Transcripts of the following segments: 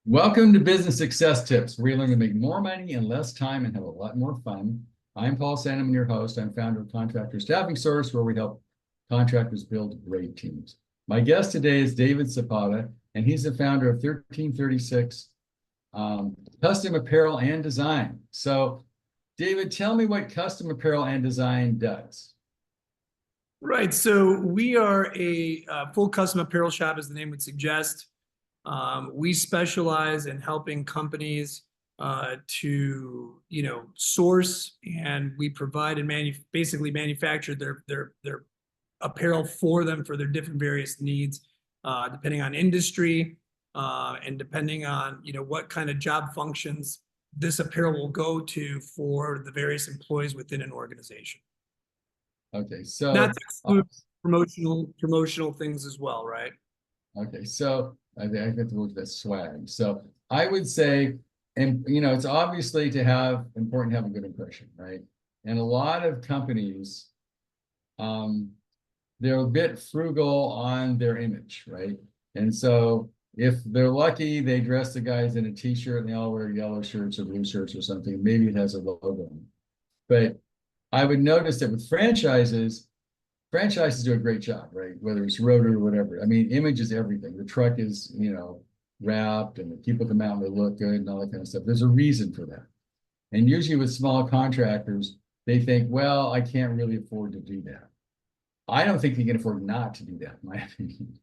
Welcome to Business Success Tips, where you learn to make more money in less time and have a lot more fun. I'm Paul Sanneman, your host. I'm founder of Contractor Staffing Source, where we help contractors build great teams. My guest today is David Zavaleta, and he's the founder of 1336 Custom Apparel and Design. So, David, tell me what Custom Apparel and Design does. Right. So we are a full custom apparel shop, as the name would suggest. We specialize in helping companies to, source, and we provide and basically manufacture their apparel for them for their different various needs, depending on industry and depending on what kind of job functions this apparel will go to for the various employees within an organization. Okay, so not to exclude promotional things as well, right? Okay, so I have to look at that swag. So I would say, and it's obviously important to have a good impression, right? And a lot of companies, they're a bit frugal on their image, right? And so if they're lucky, they dress the guys in a t-shirt and they all wear yellow shirts or blue shirts or something. Maybe it has a logo on it. But I would notice that with franchises do a great job, right? Whether it's Rotor or whatever. I mean, image is everything. The truck is, wrapped, and the people come out and they look good and all that kind of stuff. There's a reason for that. And usually with small contractors, they think, well, I can't really afford to do that. I don't think you can afford not to do that, in my opinion.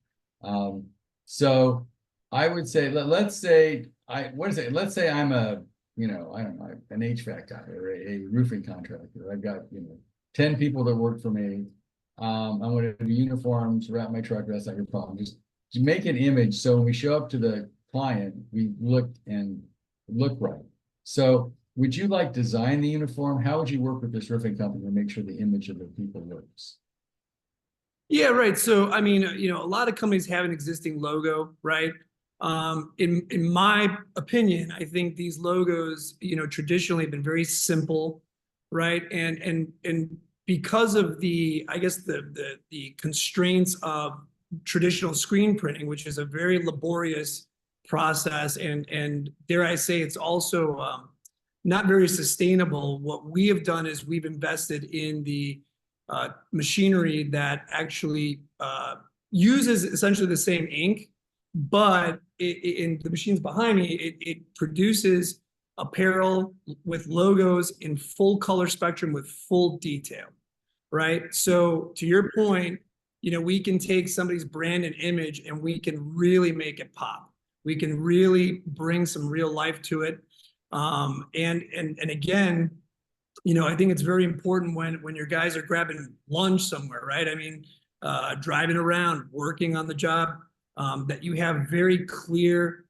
So I would say, let's say I'm a, I don't know, an HVAC guy or a roofing contractor. I've got, 10 people that work for me. I'm going to do uniforms, wrap my truck. That's not your problem. Just make an image so when we show up to the client, we look right. So would you design the uniform? How would you work with this roofing company to make sure the image of the people works? Yeah, right. So, I mean, a lot of companies have an existing logo, right? In my opinion, I think these logos, traditionally have been very simple, right? And because of the constraints of traditional screen printing, which is a very laborious process, and dare I say, it's also not very sustainable. What we have done is we've invested in the machinery that actually uses essentially the same ink, but in the machines behind me, it produces apparel with logos in full color spectrum with full detail, right? So to your point, we can take somebody's brand and image and we can really make it pop. We can really bring some real life to it. And again, I think it's very important when your guys are grabbing lunch somewhere, right? I mean, driving around, working on the job, that you have very clear,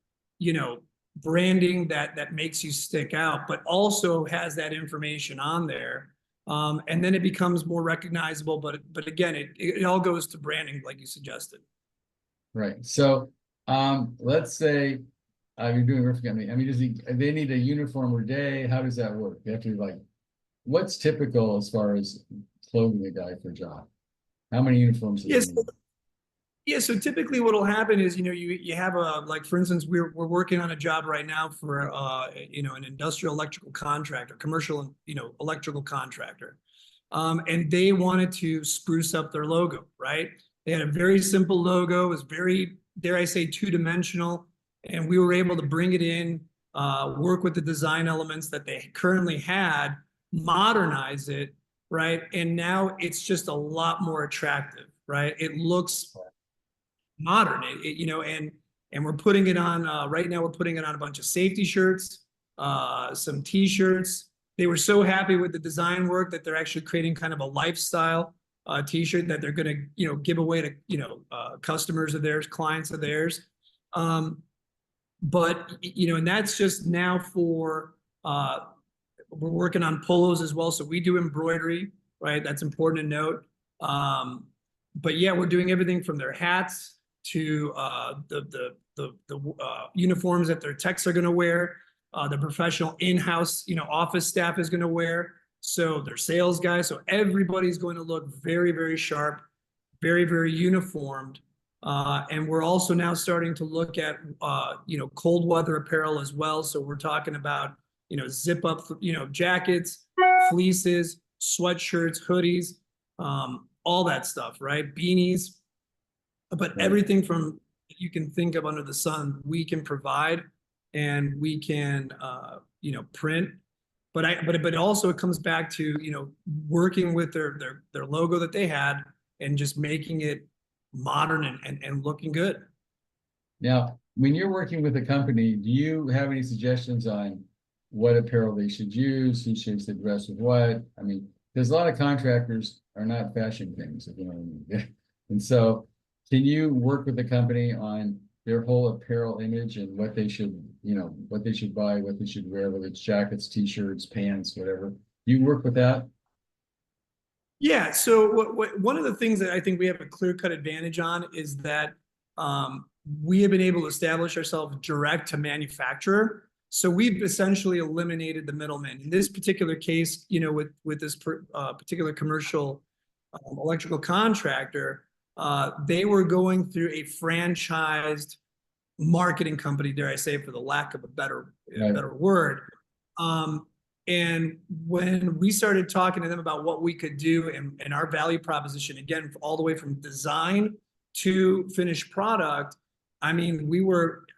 branding that makes you stick out, but also has that information on there. And then it becomes more recognizable. But again, it all goes to branding, like you suggested. Right. So let's say you're doing roofing company. I mean, they need a uniform per day? How does that work? They have to what's typical as far as clothing a guy for a job? How many uniforms? Yeah, so typically what will happen is, you have for instance, we're working on a job right now for, an industrial electrical contractor, commercial, electrical contractor. And they wanted to spruce up their logo, right? They had a very simple logo. It was very, dare I say, two-dimensional. And we were able to bring it in, work with the design elements that they currently had, modernize it, right? And now it's just a lot more attractive, right? It looks modern, and we're putting it on right now. We're putting it on a bunch of safety shirts, some t-shirts. They were so happy with the design work that they're actually creating kind of a lifestyle t-shirt that they're going to give away to customers of theirs, clients of theirs. But and that's just now for we're working on polos as well, so we do embroidery, right? That's important to note. But yeah, we're doing everything from their hats to the uniforms that their techs are going to wear, the professional in-house office staff is going to wear, so their sales guys. So everybody's going to look very, very sharp, very, very uniformed, And we're also now starting to look at, cold weather apparel as well. So we're talking about, zip up, jackets, fleeces, sweatshirts, hoodies, all that stuff, right? Beanies, but everything from you can think of under the sun, we can provide, and we can, print. But also it comes back to, working with their logo that they had and just making it modern and looking good. Now, when you're working with a company, do you have any suggestions on what apparel they should use? Who should they dress with what? I mean, there's a lot of contractors are not fashion things, if you know what I mean. And so can you work with the company on their whole apparel image and what they should, what they should buy, what they should wear, whether it's jackets, t-shirts, pants, whatever? Do you work with that? Yeah. So one of the things that I think we have a clear-cut advantage on is that we have been able to establish ourselves direct to manufacturer. So we've essentially eliminated the middleman. In this particular case, with this particular commercial electrical contractor, they were going through a franchised marketing company, dare I say, for the lack of a better word. And when we started talking to them about what we could do and our value proposition, again, all the way from design to finished product, I mean,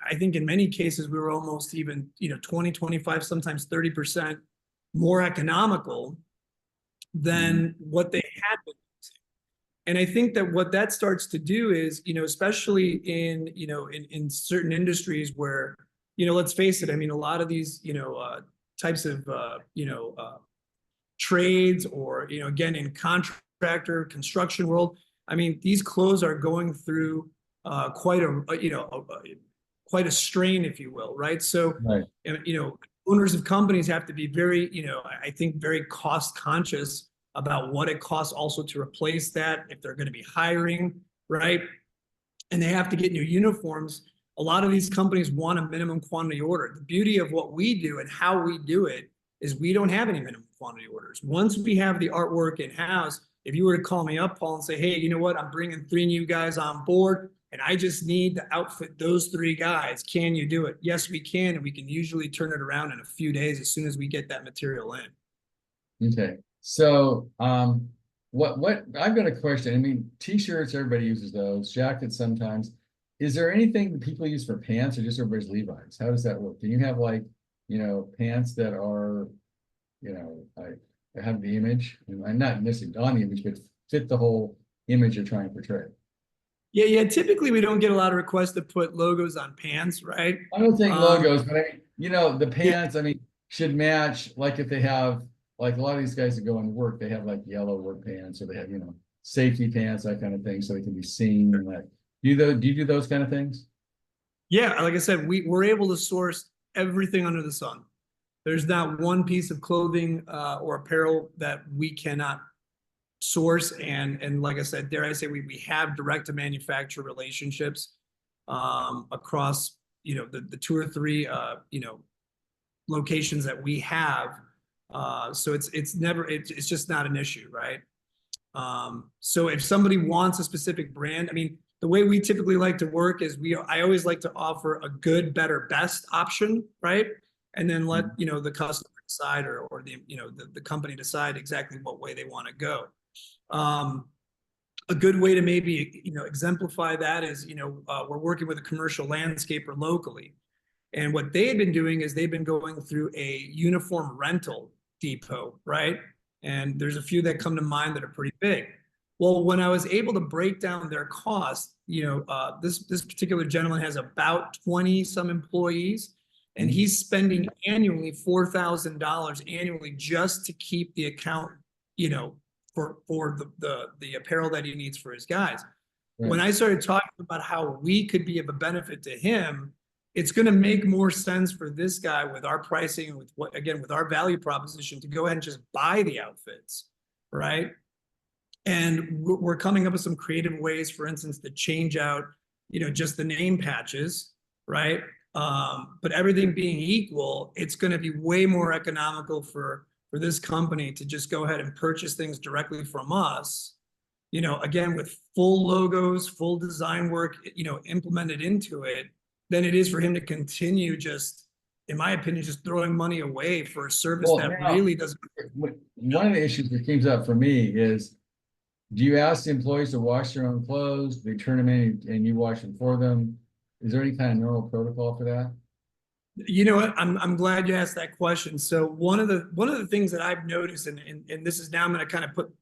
I think in many cases, we were almost even, 20, 25, sometimes 30% more economical than what they had been using. And I think that what that starts to do is, especially in certain industries where, let's face it, I mean, a lot of these, types of trades, or again, in contractor construction world, I mean, these clothes are going through quite a strain, if you will, right? So owners of companies have to be very, I think, very cost conscious about what it costs also to replace that if they're going to be hiring, right? And they have to get new uniforms. A lot of these companies want a minimum quantity order. The beauty of what we do and how we do it is we don't have any minimum quantity orders. Once we have the artwork in-house, if you were to call me up, Paul, and say, hey, you know what, I'm bringing 3 new guys on board, and I just need to outfit those 3 guys. Can you do it? Yes, we can, and we can usually turn it around in a few days as soon as we get that material in. Okay. So what I've got a question. I mean, t-shirts, everybody uses those, jackets sometimes. Is there anything that people use for pants, or just everybody's Levi's? How does that work? Can you have pants that are, have the image, and not necessarily on the image, but fit the whole image you're trying to portray? Yeah. Typically, we don't get a lot of requests to put logos on pants, right? I don't think logos, but I mean, the pants, I mean, should match. Like if they have, like a lot of these guys that go into work, they have like yellow work pants, or they have, safety pants, that kind of thing, so they can be seen. And like, do you do those kind of things? Yeah, like I said, we're able to source everything under the sun. There's not one piece of clothing or apparel that we cannot source. And like I said, dare I say, we have direct to manufacturer relationships across, the 2 or 3, locations that we have. So it's just not an issue, right? So if somebody wants a specific brand, I mean, the way we typically like to work is I always like to offer a good, better, best option, right? And then let, the customer decide, or the company decide exactly what way they want to go. A good way to maybe, exemplify that is, we're working with a commercial landscaper locally. And what they had been doing is they've been going through a uniform rental depot, right? And there's a few that come to mind that are pretty big. Well, when I was able to break down their cost, this particular gentleman has about 20 some employees, and he's spending annually $4,000 annually just to keep the account, for the apparel that he needs for his guys. Right. When I started talking about how we could be of a benefit to him, it's going to make more sense for this guy with our pricing and with our value proposition to go ahead and just buy the outfits, right? And we're coming up with some creative ways, for instance, to change out, just the name patches, right? But everything being equal, it's going to be way more economical for this company to just go ahead and purchase things directly from us, again, with full logos, full design work, implemented into it, than it is for him to continue just, in my opinion, just throwing money away for a service Well, that now, really doesn't. one of the issues that comes up for me is, do you ask the employees to wash their own clothes? They turn them in and you wash them for them? Is there any kind of normal protocol for that? You know what? I'm glad you asked that question. So one of the things that I've noticed, and this is now I'm going to kind of put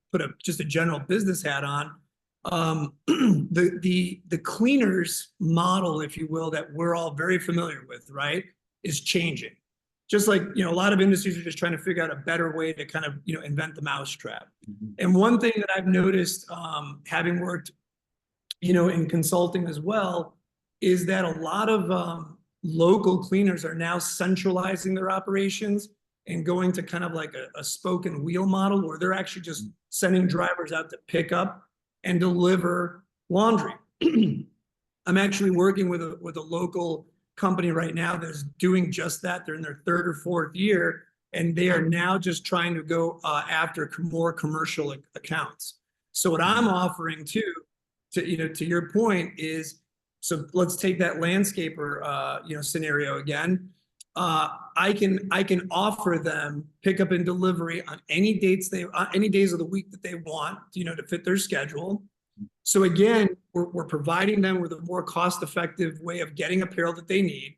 just a general business hat on, the cleaners model, if you will, that we're all very familiar with, right, is changing. Just like, a lot of industries are just trying to figure out a better way to kind of, invent the mousetrap. And one thing that I've noticed, having worked, in consulting as well, is that a lot of local cleaners are now centralizing their operations and going to kind of like a spoke and wheel model, where they're actually just sending drivers out to pick up and deliver laundry. I'm actually working with a local company right now that's doing just that. They're in their third or fourth year, and they are now just trying to go after more commercial accounts. So what I'm offering to your point is, so let's take that landscaper scenario again. I can offer them pickup and delivery on any days of the week that they want, to fit their schedule. So again, we're providing them with a more cost-effective way of getting apparel that they need.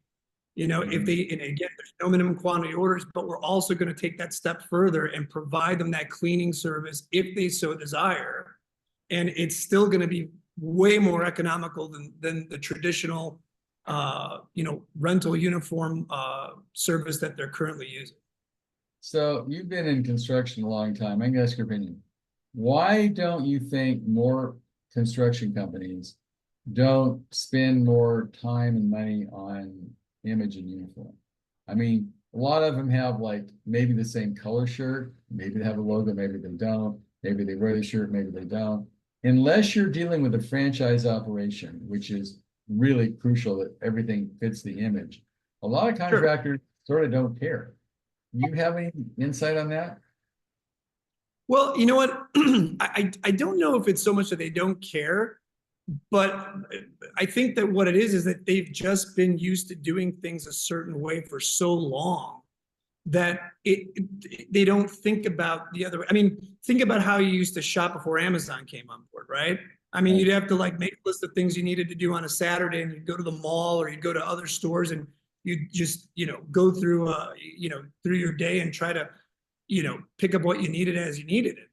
If they, and again, there's no minimum quantity orders, but we're also going to take that step further and provide them that cleaning service if they so desire. And it's still going to be way more economical than the traditional, rental uniform service that they're currently using. So you've been in construction a long time. I can ask your opinion. Why don't you think more construction companies don't spend more time and money on image and uniform? I mean, a lot of them have like maybe the same color shirt, maybe they have a logo, maybe they don't, maybe they wear the shirt, maybe they don't. Unless you're dealing with a franchise operation, which is really crucial that everything fits the image, a lot of contractors sort of don't care. You have any insight on that? Well, you know what? I don't know if it's so much that they don't care, but I think that what it is that they've just been used to doing things a certain way for so long that they don't think about the other way. I mean, think about how you used to shop before Amazon came on board, right? I mean, you'd have to like make a list of things you needed to do on a Saturday, and you'd go to the mall or you'd go to other stores, and you'd just, go through, through your day and try to, pick up what you needed as you needed it.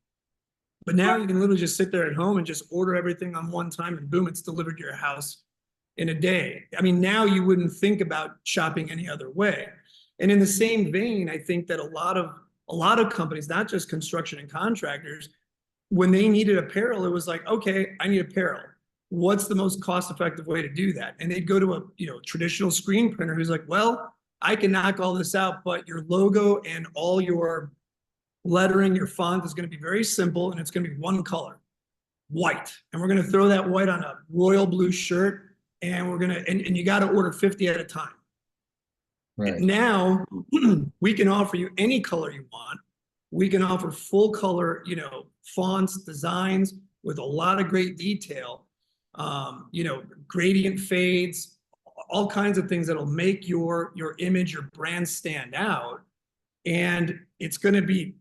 But now you can literally just sit there at home and just order everything on one time, and boom, it's delivered to your house in a day. I mean, now you wouldn't think about shopping any other way. And in the same vein, I think that a lot of companies, not just construction and contractors, when they needed apparel, it was like, okay, I need apparel. What's the most cost-effective way to do that? And they'd go to a traditional screen printer who's like, well, I can knock all this out, but your logo and all your lettering, your font is going to be very simple, and it's going to be one color, white. And we're going to throw that white on a royal blue shirt, and we're going to, and you got to order 50 at a time. Right. Now we can offer you any color you want. We can offer full color, fonts, designs with a lot of great detail, gradient fades, all kinds of things that'll make your image, your brand stand out. And it's going to be,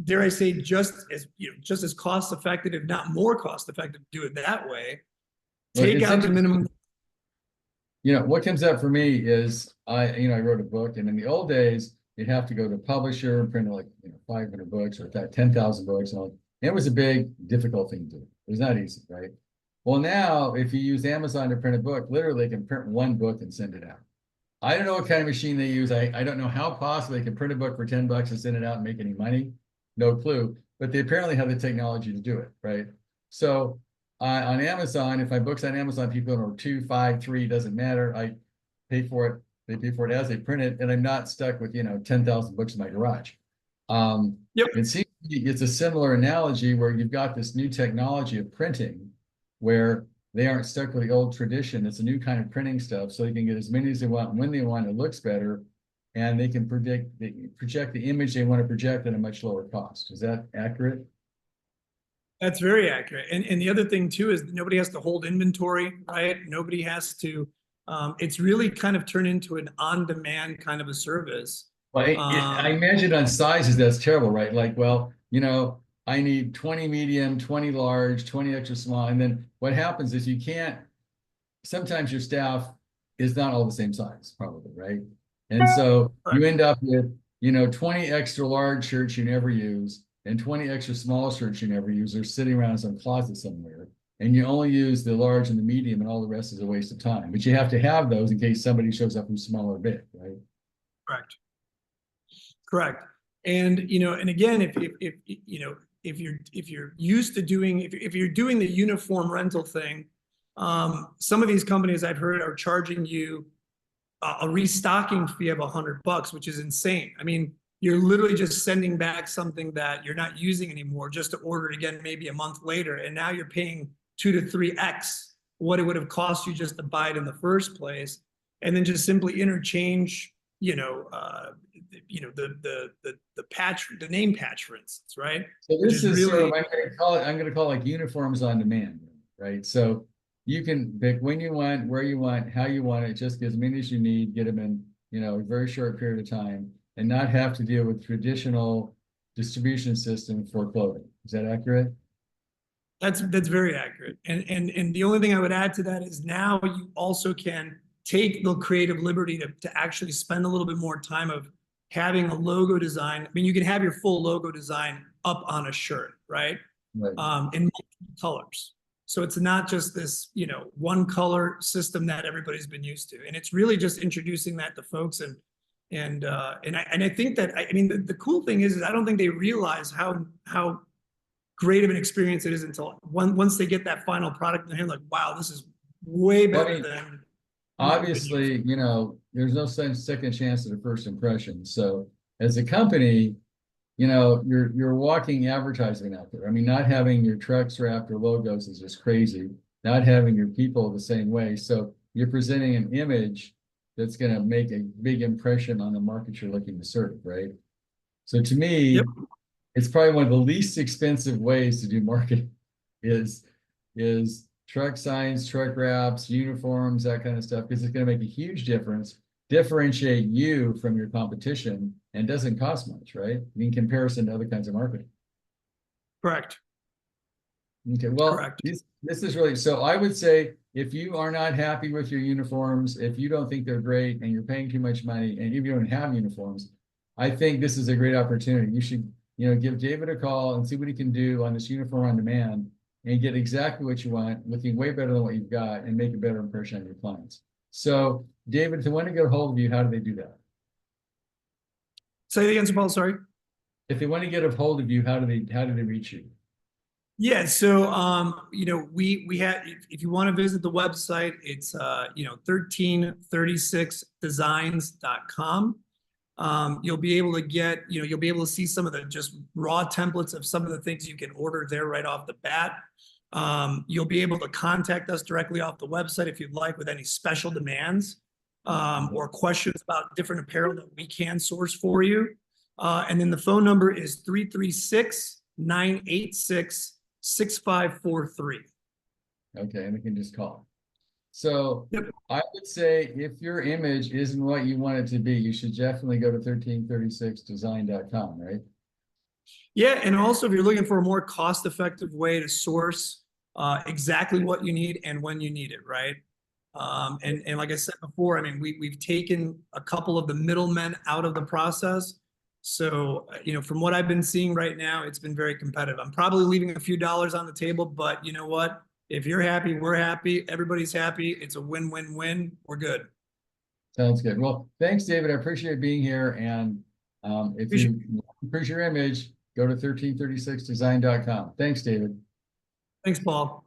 dare I say, just as cost effective, if not more cost effective, to do it that way. Take out the minimum. What comes up for me is I wrote a book, and in the old days, you'd have to go to a publisher and print like 500 books or 10,000 books, and all. It was a big, difficult thing to do. It was not easy, right? Well, now if you use Amazon to print a book, literally they can print one book and send it out. I don't know what kind of machine they use. I don't know how possible they can print a book for $10 and send it out and make any money. No clue. But they apparently have the technology to do it, right? So on Amazon, if my book's on Amazon, people order 2, 5, 3, doesn't matter. I pay for it. They pay for it as they print it, and I'm not stuck with 10,000 books in my garage. It seems it's a similar analogy where you've got this new technology of printing, where they aren't stuck with the old tradition. It's a new kind of printing stuff, so they can get as many as they want and when they want. It looks better, and they can project the image they want to project at a much lower cost. Is that accurate? That's very accurate. And the other thing too is nobody has to hold inventory, right? Nobody has to, it's really kind of turned into an on-demand kind of a service. Well, I imagine on sizes, that's terrible, right? Like, well, I need 20 medium, 20 large, 20 extra small. And then what happens is sometimes your staff is not all the same size, probably, right? And so you end up with, 20 extra large shirts you never use and 20 extra small shirts you never use. They're sitting around in some closet somewhere. And you only use the large and the medium, and all the rest is a waste of time. But you have to have those in case somebody shows up who's small or big, right? Correct. Correct. And, and again, if you're used to doing, if you're doing the uniform rental thing, some of these companies I've heard are charging you a restocking fee of $100, which is insane. I mean, you're literally just sending back something that you're not using anymore just to order it again maybe a month later, and now you're paying 2 to 3x what it would have cost you just to buy it in the first place, and then just simply interchange, the patch, the name patch, for instance, right? So this is really sort of, I'm going to call it like uniforms on demand, right? So you can pick when you want, where you want, how you want it, just get as many as you need, get them in, a very short period of time, and not have to deal with traditional distribution system for clothing. Is that accurate? That's very accurate. And the only thing I would add to that is now you also can take the creative liberty to actually spend a little bit more time of having a logo design. I mean, you can have your full logo design up on a shirt, right? Right. In multiple colors. So it's not just this, one color system that everybody's been used to. And it's really just introducing that to folks. And I think that, I mean, the cool thing is I don't think they realize how great of an experience it is until once they get that final product in their hand, like, wow, this is way better than. Obviously, there's no such second chance at a first impression. So as a company, you're walking advertising out there. I mean, not having your trucks wrapped or logos is just crazy. Not having your people the same way. So you're presenting an image that's going to make a big impression on the market you're looking to serve, right? So to me, it's probably one of the least expensive ways to do marketing is truck signs, truck wraps, uniforms, that kind of stuff, because it's going to make a huge difference, differentiate you from your competition, and doesn't cost much, right? In comparison to other kinds of marketing. Correct. Okay, well, correct. This is really, so I would say if you are not happy with your uniforms, if you don't think they're great and you're paying too much money, and if you don't have uniforms, I think this is a great opportunity. You should, give David a call and see what he can do on this uniform on demand and get exactly what you want, looking way better than what you've got, and make a better impression on your clients. So, David, if they want to get a hold of you, how do they do that? Say it again, Paul, sorry. If they want to get a hold of you, how do they reach you? Yeah, so we had, if you want to visit the website, it's 1336designs.com. You'll be able to get, you'll be able to see some of the just raw templates of some of the things you can order there right off the bat. You'll be able to contact us directly off the website if you'd like with any special demands or questions about different apparel that we can source for you. And then the phone number is 336-986-6543. Okay, and we can just call. So yep. I would say if your image isn't what you want it to be, you should definitely go to 1336design.com, right? Yeah, and also if you're looking for a more cost-effective way to source exactly what you need and when you need it, right? And like I said before, I mean, we've taken a couple of the middlemen out of the process. So, from what I've been seeing right now, it's been very competitive. I'm probably leaving a few dollars on the table, but you know what? If you're happy, we're happy. Everybody's happy. It's a win-win-win. We're good. Sounds good. Well, thanks, David. I appreciate being here. And if you appreciate your image, go to 1336design.com. Thanks, David. Thanks, Paul.